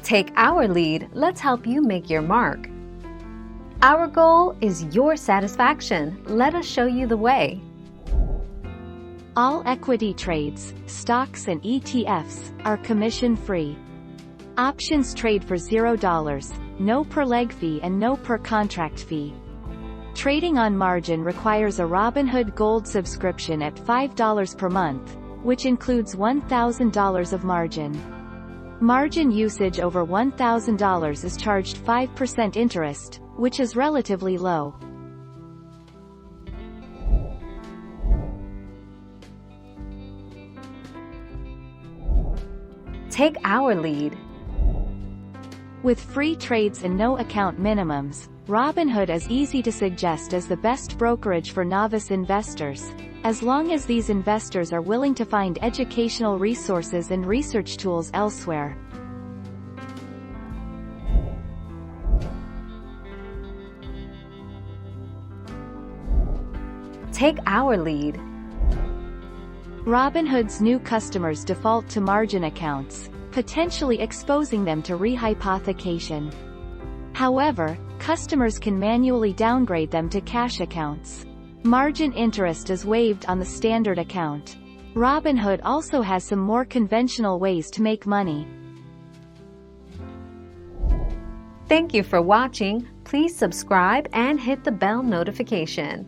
Take our lead, let's help you make your mark. Our goal is your satisfaction. Let us show you the way. All equity trades, stocks and ETFs, are commission-free. Options trade for $0, no per leg fee and no per contract fee. Trading on margin requires a Robinhood Gold subscription at $5 per month, which includes $1,000 of margin. Margin usage over $1,000 is charged 5% interest, which is relatively low. Take our lead. With free trades and no account minimums, Robinhood is easy to suggest as the best brokerage for novice investors, as long as these investors are willing to find educational resources and research tools elsewhere. Take our lead. Robinhood's new customers default to margin accounts, potentially exposing them to rehypothecation. However, customers can manually downgrade them to cash accounts. Margin interest is waived on the standard account. Robinhood also has some more conventional ways to make money. Thank you for watching. Please subscribe and hit the bell notification.